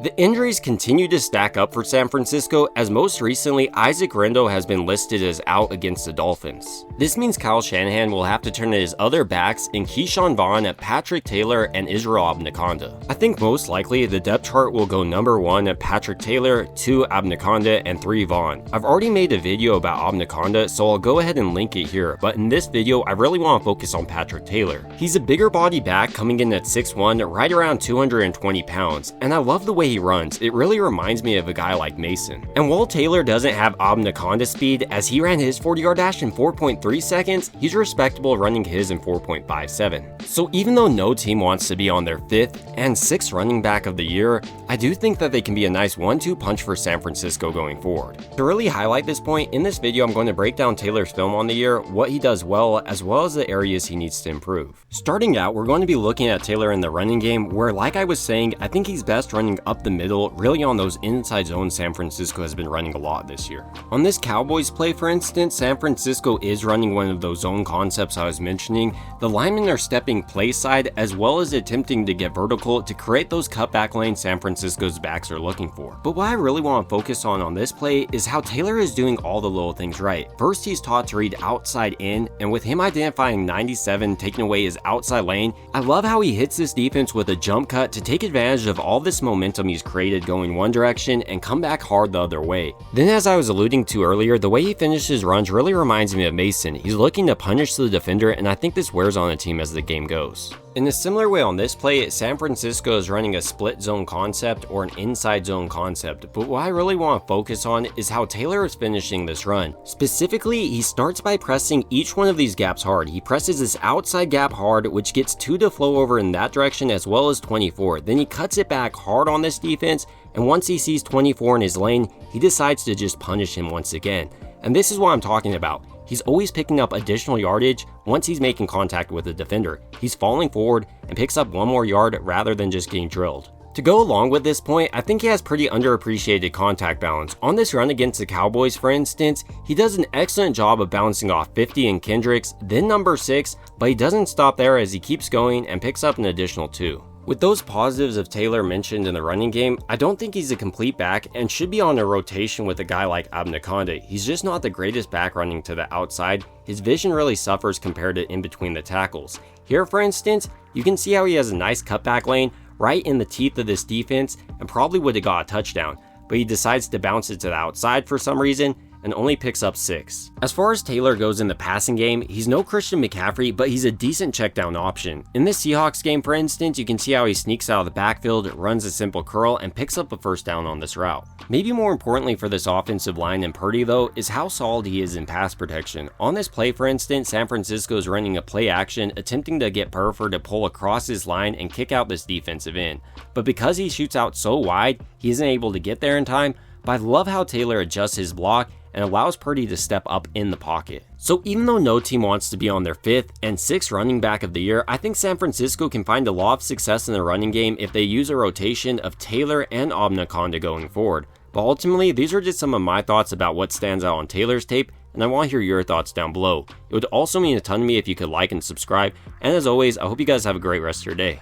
The injuries continue to stack up for San Francisco, as most recently Isaac Rendo has been listed as out against the Dolphins. This means Kyle Shanahan will have to turn to his other backs in Keyshawn Vaughn, Patrick Taylor, and Israel Abanikanda. I think most likely the depth chart will go number 1 at Patrick Taylor, 2 Abanikanda, and 3 Vaughn. I've already made a video about Abanikanda, so I'll go ahead and link it here, but in this video I really want to focus on Patrick Taylor. He's a bigger body back coming in at 6'1", right around 220 pounds, and I love the way he runs. It really reminds me of a guy like Mason. And while Taylor doesn't have Abanikanda speed, as he ran his 40-yard dash in 4.3 seconds, he's respectable running his in 4.57. So even though no team wants to be on their 5th and 6th running back of the year, I do think that they can be a nice 1-2 punch for San Francisco going forward. To really highlight this point, in this video I'm going to break down Taylor's film on the year, what he does well, as well as the areas he needs to improve. Starting out, we're going to be looking at Taylor in the running game, where like I was saying, I think he's best running up the middle, really on those inside zones San Francisco has been running a lot this year. On this Cowboys play, for instance, San Francisco is running one of those zone concepts I was mentioning. The linemen are stepping play side as well as attempting to get vertical to create those cutback lanes San Francisco's backs are looking for. But what I really want to focus on this play is how Taylor is doing all the little things right. First, he's taught to read outside in, and with him identifying 97 taking away his outside lane, I love how he hits this defense with a jump cut to take advantage of all this momentum he's created going one direction and come back hard the other way. Then, as I was alluding to earlier, the way he finishes runs really reminds me of Mason. He's looking to punish the defender, and I think this wears on the team as the game goes. In a similar way on this play, San Francisco is running a split zone concept or an inside zone concept, but what I really want to focus on is how Taylor is finishing this run. Specifically, he starts by pressing each one of these gaps hard. He presses this outside gap hard, which gets 2 to flow over in that direction as well as 24. Then he cuts it back hard on this defense, and once he sees 24 in his lane, he decides to just punish him once again. And this is what I'm talking about. He's always picking up additional yardage once he's making contact with the defender. He's falling forward and picks up 1 more yard rather than just getting drilled. To go along with this point, I think he has pretty underappreciated contact balance. On this run against the Cowboys, for instance, he does an excellent job of bouncing off 50 in Kendricks, then number 6, but he doesn't stop there as he keeps going and picks up an additional 2. With those positives of Taylor mentioned in the running game, I don't think he's a complete back and should be on a rotation with a guy like Abanikanda. He's just not the greatest back running to the outside. His vision really suffers compared to in between the tackles. Here, for instance, you can see how he has a nice cutback lane right in the teeth of this defense and probably would have got a touchdown, but he decides to bounce it to the outside for some reason and only picks up 6. As far as Taylor goes in the passing game, he's no Christian McCaffrey, but he's a decent check down option. In this Seahawks game, for instance, you can see how he sneaks out of the backfield, runs a simple curl, and picks up a first down on this route. Maybe more importantly for this offensive line than Purdy though, is how solid he is in pass protection. On this play, for instance, San Francisco is running a play action, attempting to get Purdy to pull across his line and kick out this defensive end. But because he shoots out so wide, he isn't able to get there in time, but I love how Taylor adjusts his block and allows Purdy to step up in the pocket. So even though no team wants to be on their 5th and 6th running back of the year, I think San Francisco can find a lot of success in the running game if they use a rotation of Taylor and Abanikanda going forward. But ultimately, these are just some of my thoughts about what stands out on Taylor's tape, and I want to hear your thoughts down below. It would also mean a ton to me if you could like and subscribe, and as always, I hope you guys have a great rest of your day.